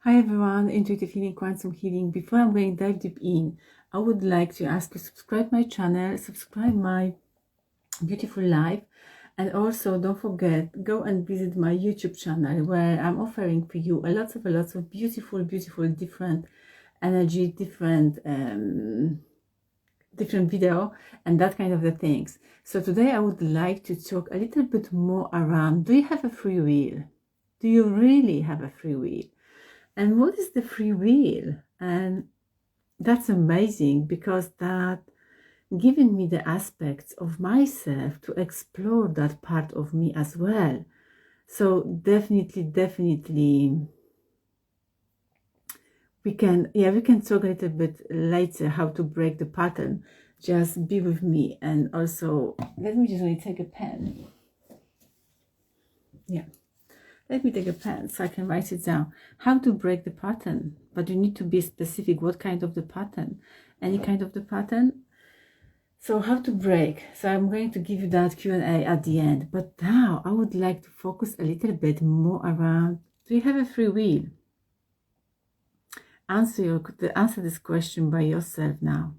Hi everyone, Intuitive Healing, Quantum Healing. Before I'm going to dive deep in, I would like to ask you to subscribe my channel, subscribe my beautiful life, and also don't forget, go and visit my YouTube channel where I'm offering for you a lot of beautiful different energy, different video and that kind of the things. So today I would like to talk a little bit more around, do you have a free will? Do you really have a free will? And what is the free will? And that's amazing because that giving me the aspects of myself to explore that part of me as well. So definitely we can talk a little bit later how to break the pattern. Just be with me. And also let me just only take a pen. Let me take a pen so I can write it down. How to break the pattern, but you need to be specific. What kind of the pattern? Any kind of the pattern. So how to break? So I'm going to give you that Q&A at the end. But now I would like to focus a little bit more around, do you have a free will? Answer this question by yourself now.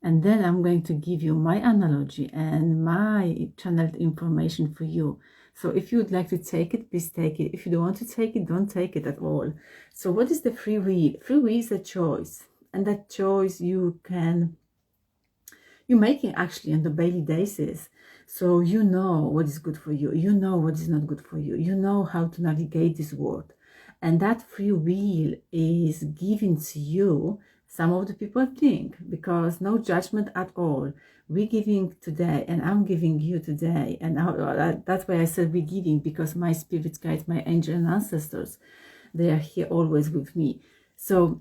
And then I'm going to give you my analogy and my channeled information for you. So if you would like to take it, please take it. If you don't want to take it, don't take it at all. So what is the free will? Free will is a choice. And that choice you're making actually on the daily basis. So you know what is good for you. You know what is not good for you. You know how to navigate this world. And that free will is given to you. Some of the people think, because no judgment at all. We're giving today, and I'm giving you today. And that's why I said we're giving, because my spirit guides, my angel and ancestors, they are here always with me. So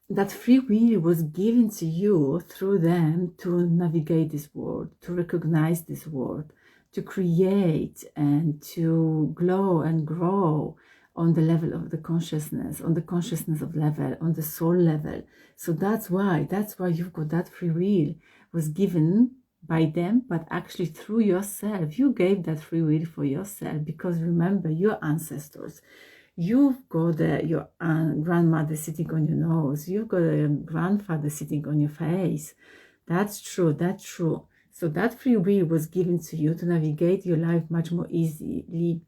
that free will was given to you through them to navigate this world, to recognize this world, to create and to glow and grow on the level of the consciousness, on the consciousness of level, on the soul level. So that's why you've got that free will was given by them, but actually through yourself. You gave that free will for yourself, because remember, your ancestors, you've got your grandmother sitting on your nose, you've got a grandfather sitting on your face. That's true. So that free will was given to you to navigate your life much more easily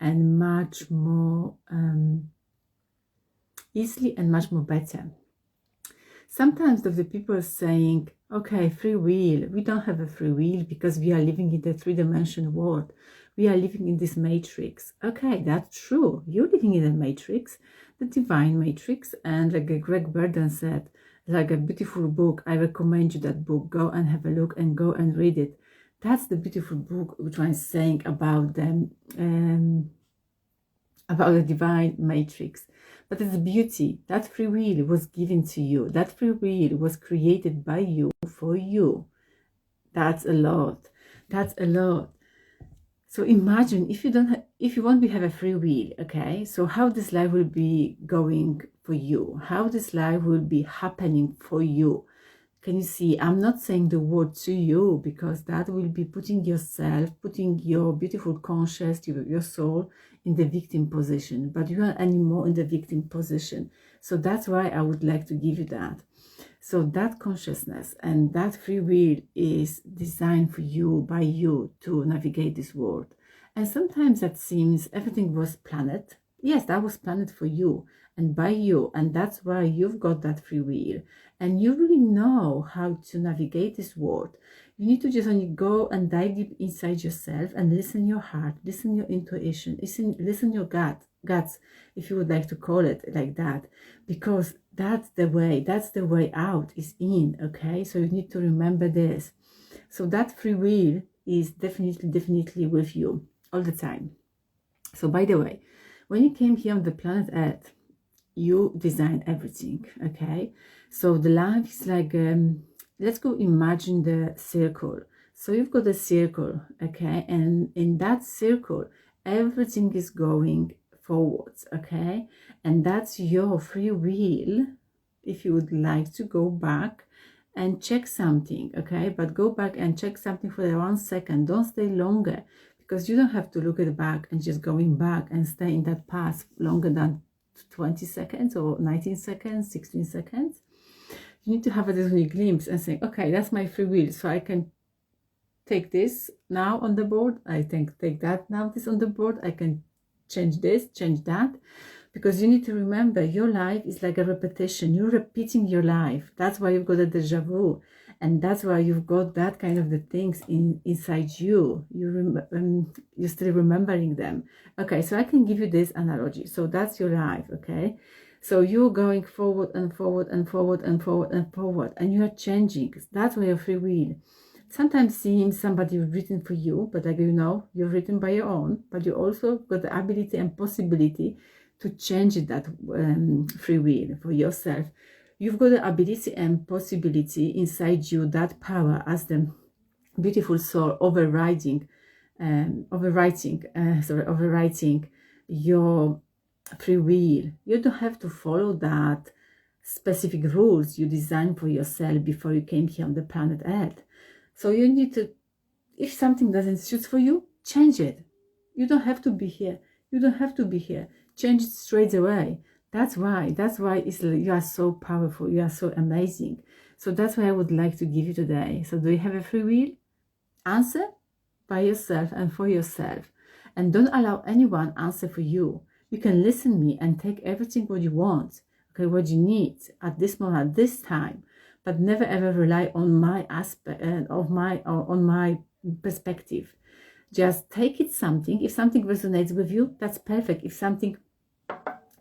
and much more easily and much more better. Sometimes the people are saying, okay, free will, we don't have a free will because we are living in the three-dimensional world. We are living in this matrix. Okay, that's true. You're living in a matrix, the divine matrix. And like Greg Burden said, like a beautiful book, I recommend you that book. Go and have a look and go and read it. That's the beautiful book which one is saying about them, about the divine matrix. But it's beauty. That free will was given to you. That free will was created by you for you. That's a lot. That's a lot. So imagine if you won't have a free will, okay? So how this life will be going for you? How this life will be happening for you? Can you see? I'm not saying the word to you, because that will be putting yourself, putting your beautiful conscious, your soul in the victim position. But you are anymore in the victim position. So that's why I would like to give you that. So that consciousness and that free will is designed for you, by you, to navigate this world. And sometimes that seems everything was planned. Yes, that was planned for you and by you. And that's why you've got that free will. And you really know how to navigate this world. You need to just only go and dive deep inside yourself and listen your heart, listen your intuition, listen your guts, if you would like to call it like that, because that's the way out is in. Okay, so you need to remember this. So that free will is definitely with you all the time. So by the way, when you came here on the planet Earth, you design everything. Okay, so the life is like let's go imagine the circle. So you've got a circle, okay, and in that circle everything is going forwards, okay, and that's your free will. If you would like to go back and check something, okay, but go back and check something for 1 second, don't stay longer, because you don't have to look at the back and just going back and stay in that path longer than 20 seconds or 19 seconds, 16 seconds. You need to have a little glimpse and say, okay, that's my free will. So I can take this now on the board. I think take that now, this on the board. I can change this, change that. Because you need to remember, your life is like a repetition. You're repeating your life. That's why you've got a deja vu. And that's why you've got that kind of the things inside you. You're still remembering them. Okay, so I can give you this analogy. So that's your life, okay? So you're going forward and forward and forward and forward and forward. And you are changing. That's why your free will. Sometimes seems somebody written for you, but like you know, you're written by your own. But you also got the ability and possibility to change that free will for yourself. You've got the ability and possibility inside you, that power as the beautiful soul overriding your free will. You don't have to follow that specific rules you designed for yourself before you came here on the planet Earth. So you need to, if something doesn't suit for you, change it. You don't have to be here. You don't have to be here. Change it straight away. That's why you are so powerful. You are so amazing. So that's what I would like to give you today. So do you have a free will? Answer by yourself and for yourself. And don't allow anyone answer for you. You can listen to me and take everything what you want, okay, what you need at this moment, at this time, but never ever rely on my aspect on my perspective. Just take it something. If something resonates with you, that's perfect. If something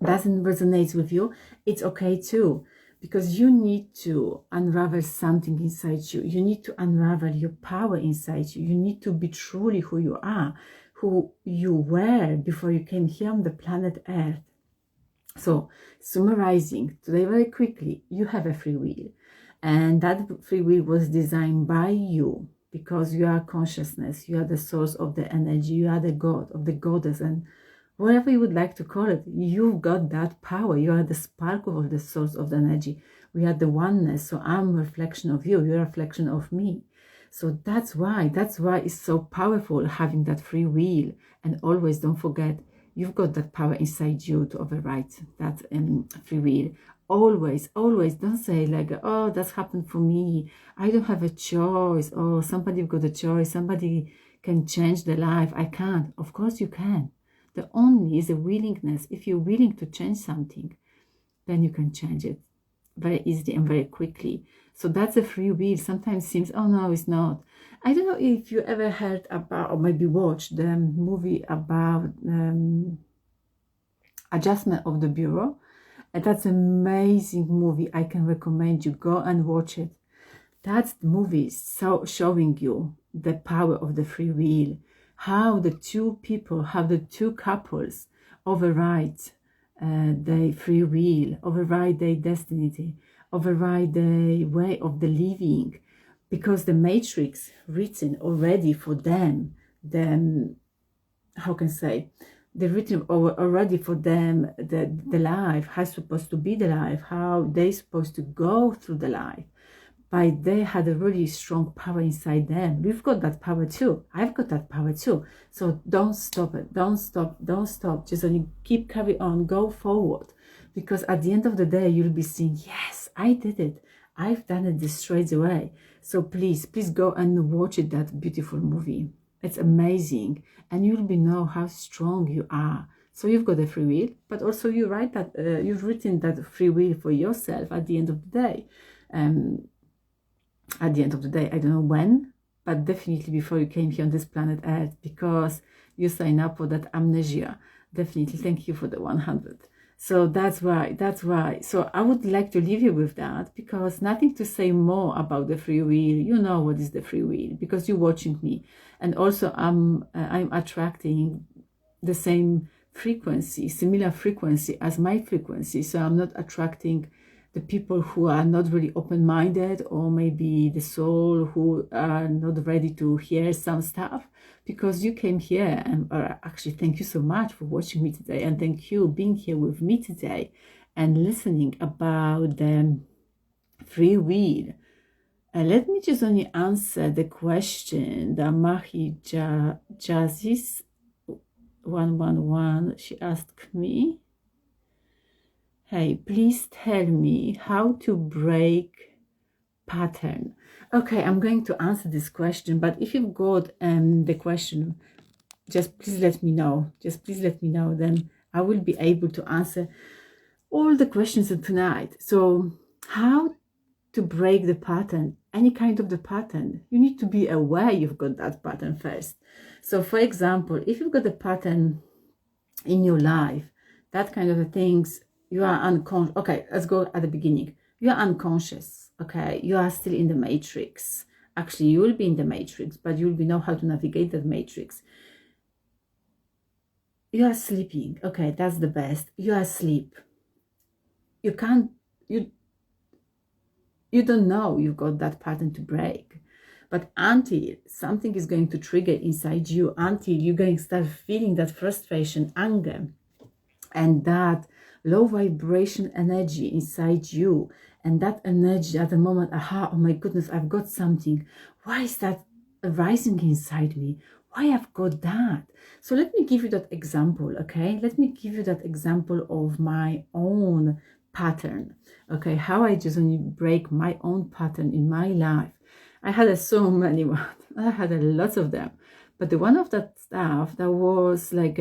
doesn't resonate with you, it's okay too, because you need to unravel something inside you. You need to unravel your power inside you. You need to be truly who you are, who you were before you came here on the planet Earth. So summarizing today very quickly, you have a free will, and that free will was designed by you, because you are consciousness, you are the source of the energy, you are the god of the goddess, and whatever you would like to call it, you've got that power. You are the sparkle of the source of the energy. We are the oneness. So I'm a reflection of you. You're a reflection of me. So that's why it's so powerful having that free will. And always don't forget, you've got that power inside you to override that free will. Always don't say like, oh, that's happened for me. I don't have a choice. Oh, somebody got a choice. Somebody can change their life. I can't. Of course you can. The only is a willingness. If you're willing to change something, then you can change it very easily and very quickly. So that's a free will. Sometimes seems, oh no, it's not. I don't know if you ever heard about or maybe watched the movie about Adjustment of the Bureau. And that's an amazing movie. I can recommend you go and watch it. That's the movie so showing you the power of the free will. How the two couples override their free will, override their destiny, override the way of the living, because the matrix written already for them, how can I say, they're written already for them, the life, how supposed to be the life, how they're supposed to go through the life. But they had a really strong power inside them. We've got that power too. I've got that power too. So don't stop it. Don't stop. Just only keep carry on, go forward. Because at the end of the day, you'll be saying, yes, I did it. I've done it this straight away. So please go and watch it, that beautiful movie. It's amazing. And you'll know how strong you are. So you've got a free will, but also you've written that free will for yourself at the end of the day. At the end of the day, I don't know when, but definitely before you came here on this planet Earth, because you sign up for that amnesia. Definitely, thank you for the 100. So that's why. So I would like to leave you with that, because nothing to say more about the free will. You know what is the free will, because you're watching me, and also I'm attracting the same frequency, similar frequency as my frequency. So I'm not attracting the people who are not really open-minded, or maybe the soul who are not ready to hear some stuff, because you came here. And actually, thank you so much for watching me today, and thank you being here with me today and listening about the free will Let me just only answer the question that Jazis 111, she asked me. Hey, please tell me how to break pattern. Okay, I'm going to answer this question, but if you've got the question, just please let me know. Just please let me know, then I will be able to answer all the questions tonight. So how to break the pattern, any kind of the pattern, you need to be aware you've got that pattern first. So for example, if you've got a pattern in your life, that kind of things, you are unconscious. Okay, let's go at the beginning. You are unconscious. Okay, you are still in the matrix. Actually, you will be in the matrix, but you will know how to navigate that matrix. You are sleeping. Okay, that's the best. You are asleep. You can't, you don't know you've got that pattern to break. But until something is going to trigger inside you, until you're going to start feeling that frustration, anger, and that low vibration energy inside you, and that energy at the moment, aha, oh my goodness, I've got something. Why is that rising inside me? Why I've got that? So let me give you that example, okay? Let me give you that example of my own pattern, okay? How I just only break my own pattern in my life. I had so many ones. I had a lot of them. But the one of that stuff that was like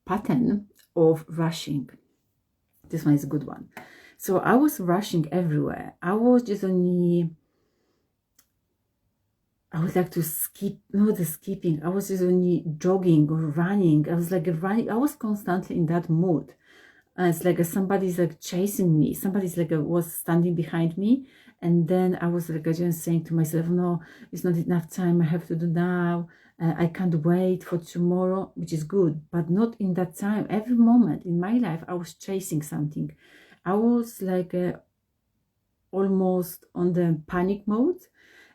pattern of rushing. This one is a good one. So I was rushing everywhere. I was just only, I would like to skip, no, the skipping. I was just only jogging or running. I was like running. I was constantly in that mood. It's like somebody's like chasing me. Somebody's like was standing behind me. And then I was like just saying to myself, no, it's not enough time. I have to do now. I can't wait for tomorrow, which is good, but not in that time. Every moment in my life, I was chasing something. I was like almost on the panic mode.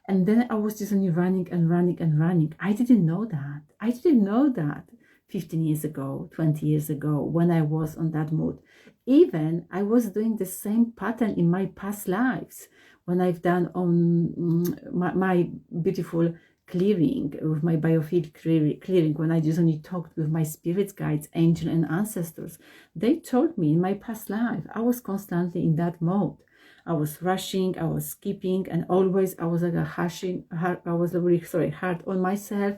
And then I was just only running and running and running. I didn't know that. I didn't know that 15 years ago, 20 years ago, when I was on that mode. Even I was doing the same pattern in my past lives when I've done on my beautiful clearing, with my biofield clearing, when I just only talked with my spirit guides, angels and ancestors. They told me in my past life, I was constantly in that mode. I was rushing, I was skipping, and always I was like I was really hard on myself.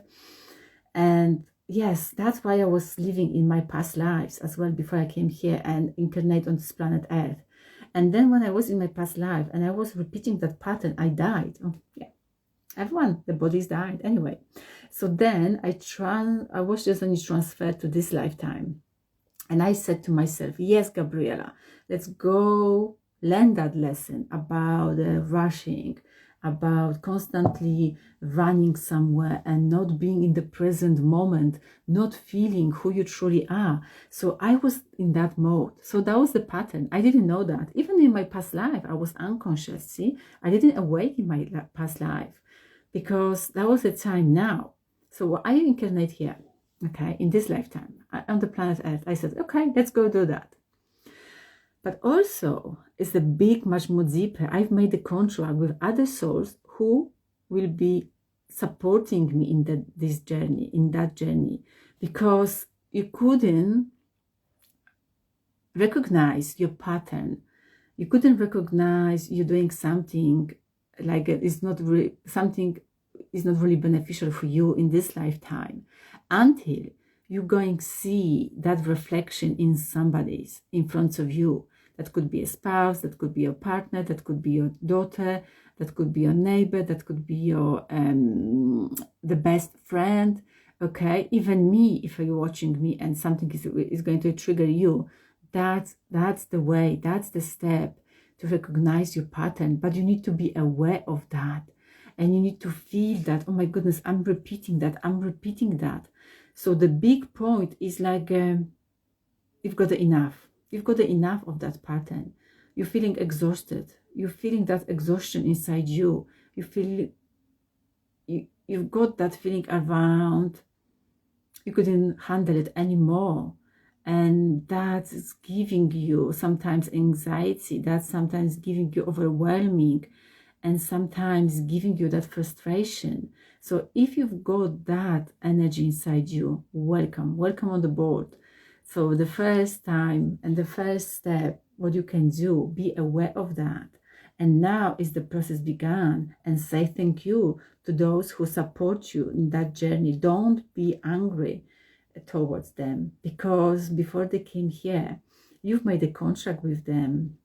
And yes, that's why I was living in my past lives as well before I came here and incarnate on this planet Earth. And then when I was in my past life and I was repeating that pattern, I died. Oh, yeah. Everyone, the bodies died anyway. So then I was just only transferred to this lifetime. And I said to myself, yes, Gabriela, let's go learn that lesson about rushing, about constantly running somewhere and not being in the present moment, not feeling who you truly are. So I was in that mode. So that was the pattern. I didn't know that. Even in my past life, I was unconscious. See, I didn't awake in my past life because that was the time now. So I incarnate here, okay, in this lifetime, on the planet Earth. I said, okay, let's go do that. But also, it's a big, much more deeper. I've made a contract with other souls who will be supporting me in this journey, in that journey, because you couldn't recognize your pattern. You couldn't recognize you're doing something like it's not really something is not really beneficial for you in this lifetime until you're going to see that reflection in somebody's in front of you. That could be a spouse, that could be your partner, that could be your daughter, that could be your neighbor, that could be your the best friend, okay? Even me, if you're watching me and something is going to trigger you, that's the way, that's the step to recognize your pattern. But you need to be aware of that. And you need to feel that, oh my goodness, I'm repeating that. So the big point is like, you've got enough. You've got enough of that pattern. You're feeling exhausted. You're feeling that exhaustion inside you. You feel, you've got that feeling around, you couldn't handle it anymore. And that's giving you sometimes anxiety. That's sometimes giving you overwhelming. and sometimes giving you that frustration. So if you've got that energy inside you, welcome on the board. So the first time and the first step, what you can do, be aware of that. And now is the process begun, and say thank you to those who support you in that journey. Don't be angry towards them, because before they came here, you've made a contract with them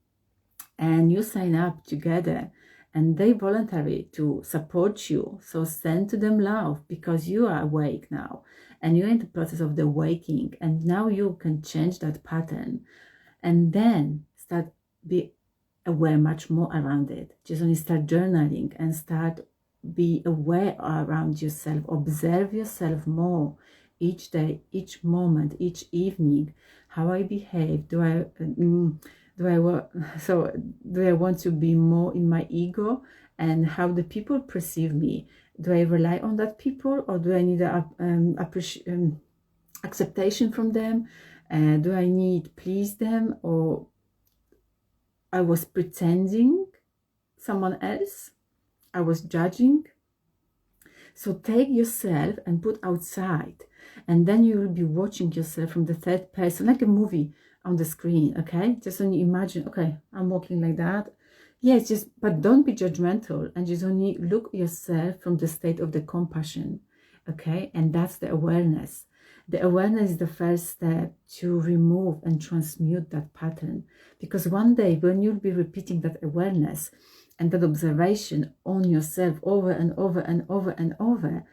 and you sign up together, and they voluntary to support you. So send to them love, because you are awake now and you're in the process of the waking, and now you can change that pattern and then start be aware much more around it. Just only start journaling and start be aware around yourself. Observe yourself more each day, each moment, each evening. How I behave. Do I want to be more in my ego, and how the people perceive me? Do I rely on that people, or do I need acceptation from them? Do I need please them, or I was pretending someone else? I was judging. So take yourself and put outside, and then you will be watching yourself from the third person, like a movie on the screen. Okay, just only imagine, okay, I'm walking like that. Yes, but don't be judgmental, and just only look yourself from the state of the compassion. Okay, and that's the awareness. The awareness is the first step to remove and transmute that pattern, because one day when you'll be repeating that awareness and that observation on yourself over and over and over and over,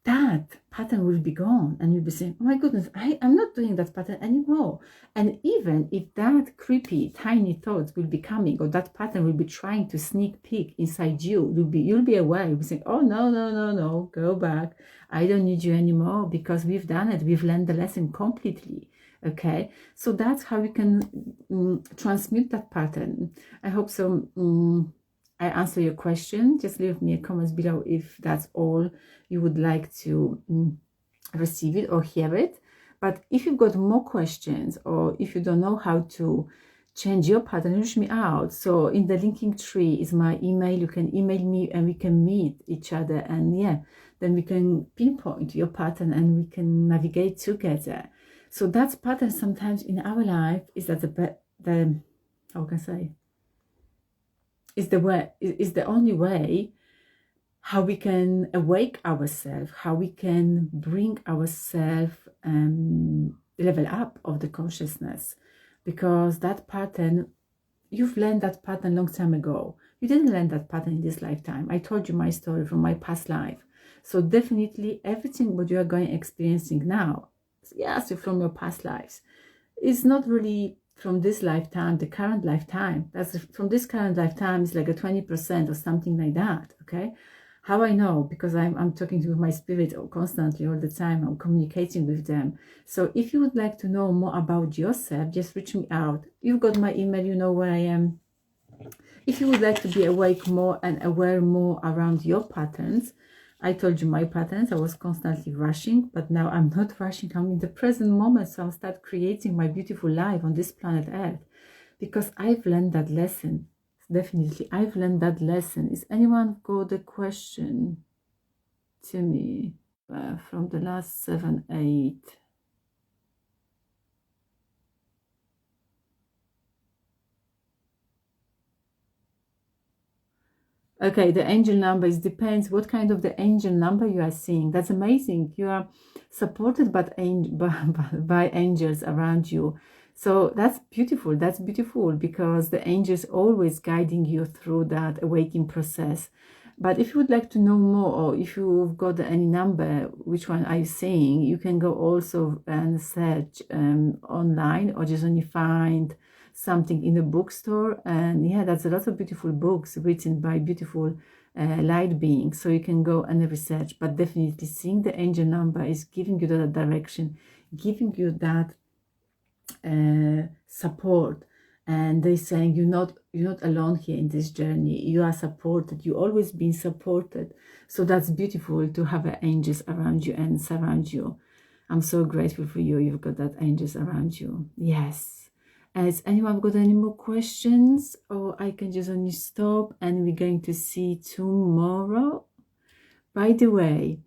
that pattern will be gone, and you'll be saying, oh my goodness, I'm not doing that pattern anymore. And even if that creepy tiny thoughts will be coming, or that pattern will be trying to sneak peek inside you, you'll be aware. You'll be saying, oh no, go back, I don't need you anymore, because we've done it, we've learned the lesson completely. Okay, so that's how we can transmute that pattern. I hope so. I answer your question. Just leave me a comment below if that's all you would like to receive it or hear it. But if you've got more questions, or if you don't know how to change your pattern, reach me out. So in the linking tree is my email. You can email me and we can meet each other, and yeah, then we can pinpoint your pattern and we can navigate together. So that's pattern sometimes in our life is that the how can I say, is the only way how we can awake ourselves, how we can bring ourselves level up of the consciousness. Because that pattern, you've learned that pattern long time ago. You didn't learn that pattern in this lifetime. I told you my story from my past life. So definitely everything what you are experiencing now, yes, from your past lives, is not really from this lifetime, the current lifetime. That's from this current lifetime is like a 20% or something like that. Okay, how I know? Because I'm talking to my spirit constantly all the time. I'm communicating with them. So if you would like to know more about yourself, just reach me out. You've got my email, you know where I am. If you would like to be awake more and aware more around your patterns, I told you my patterns. I was constantly rushing, but now I'm not rushing. I'm in the present moment. So I'll start creating my beautiful life on this planet Earth, because I've learned that lesson. Definitely, I've learned that lesson. Is anyone got a question to me from the last 7, 8? Okay, the angel number, it depends what kind of the angel number you are seeing. That's amazing. You are supported by angels around you. So that's beautiful. That's beautiful, because the angels always guiding you through that awakening process. But if you would like to know more, or if you've got any number, which one are you seeing, you can go also and search online, or just only find something in a bookstore. And yeah, that's a lot of beautiful books written by beautiful light beings, so you can go and research. But definitely seeing the angel number is giving you that direction, giving you that support, and they're saying you're not alone here in this journey. You are supported. You always been supported. So that's beautiful to have angels around you and surround you. I'm so grateful for you. You've got that angels around you. Yes. Has anyone got any more questions, or I can just only stop and we're going to see tomorrow? By the way,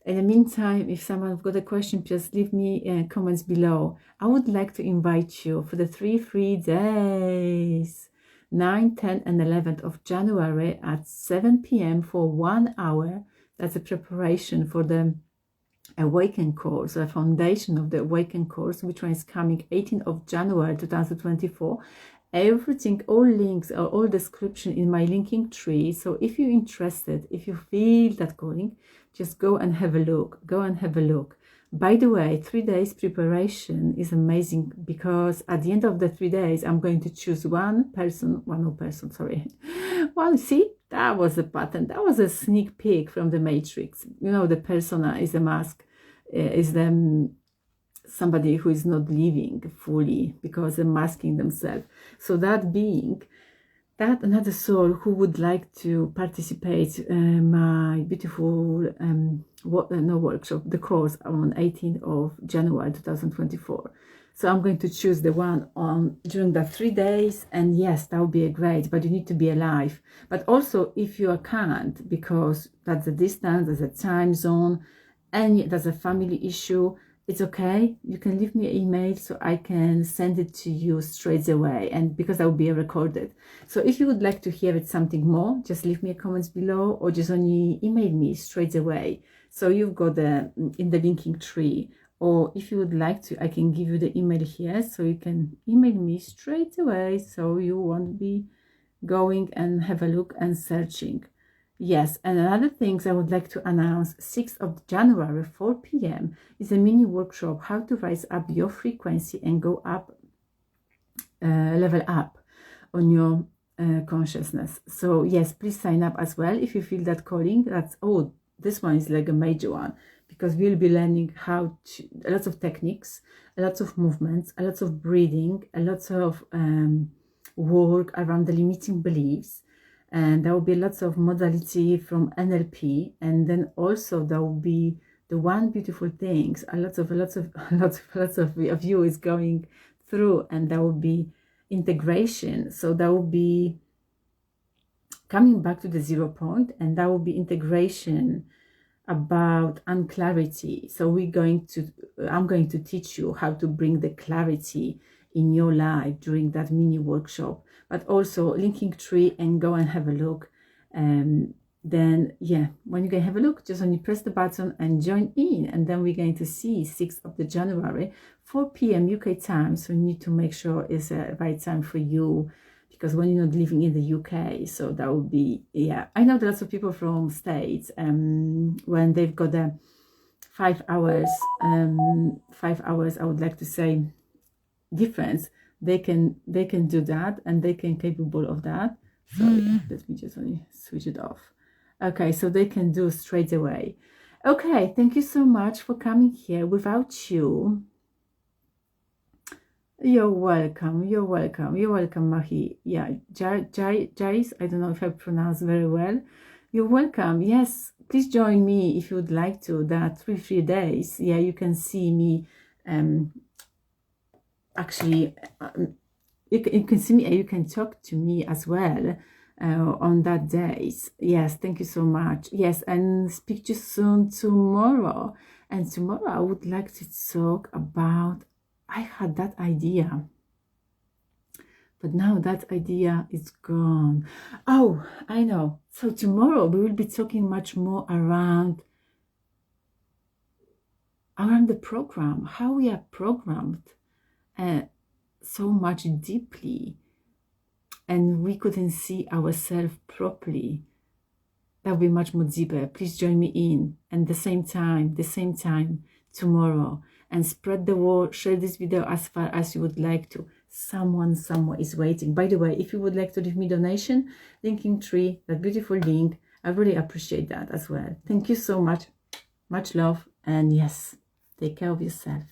in the meantime, if someone's got a question, just leave me comments below. I would like to invite you for the 3 free days, 9, 10 and 11th of January at 7 p.m. for 1 hour. That's a preparation for the Awaken course, a foundation of the Awaken course, which one is coming 18th of January 2024. Everything, all links or all description in my linking tree. So if you're interested, if you feel that calling, just go and have a look. Go and have a look. By the way, 3 days preparation is amazing, because at the end of the 3 days, I'm going to choose one person, sorry. Well, see, that was a pattern. That was a sneak peek from the Matrix. You know, the persona is a mask, is them somebody who is not living fully because they're masking themselves. So that being, that another soul who would like to participate my beautiful workshop, the course on 18th of January 2024. So I'm going to choose the one on during the 3 days, and yes, that would be great, but you need to be alive. But also, if you can't, because that's a distance, there's a time zone, and there's a family issue, it's okay. You can leave me an email so I can send it to you straight away, and because that will be recorded. So if you would like to hear it something more, just leave me a comments below, or just only email me straight away. So you've got the in the linking tree. Or if you would like to, I can give you the email here, so you can email me straight away, so you won't be going and have a look and searching. Yes, and another thing I would like to announce, 6th of January, 4 p.m. is a mini workshop, how to rise up your frequency and go up, level up on your consciousness. So yes, please sign up as well if you feel that calling. That's, oh, this one is like a major one, because we'll be learning how to, lots of techniques, lots of movements, lots of breathing, lots of work around the limiting beliefs, and there will be lots of modality from NLP, and then also there will be the one beautiful things, lots of you is going through, and there will be integration. So there will be coming back to the 0 point, and that will be integration about unclarity. So I'm going to teach you how to bring the clarity in your life during that mini workshop, but also linking tree, and go and have a look. Then yeah, when you can have a look, just only press the button and join in, and then we're going to see 6th of the January, 4 p.m. UK time. So you need to make sure it's the right time for you, because when you're not living in the UK, so that would be, yeah. I know lots of people from States, when they've got the 5 hours, I would like to say, difference, they can do that, and they can capable of that. So let me just only switch it off. Okay, so they can do straight away. Okay, thank you so much for coming here. Without you, you're welcome, Mahi. Yeah, Jais, I don't know if I pronounce very well. You're welcome. Yes, please join me if you would like to. That 3 days. Yeah, you can see me. Actually, you can see me, and you can talk to me as well on that days. Yes, thank you so much. Yes, and speak to you soon tomorrow. And tomorrow I would like to talk about, I had that idea, but now that idea is gone. Oh, I know. So tomorrow we will be talking much more around the program, how we are programmed so much deeply, and we couldn't see ourselves properly. That will be much more deeper. Please join me in, and the same time tomorrow, and spread the word. Share this video as far as you would like to. Someone somewhere is waiting. By the way, if you would like to leave me donation, linking tree, that beautiful link, I really appreciate that as well. Thank you so much. Much love, and yes, take care of yourself.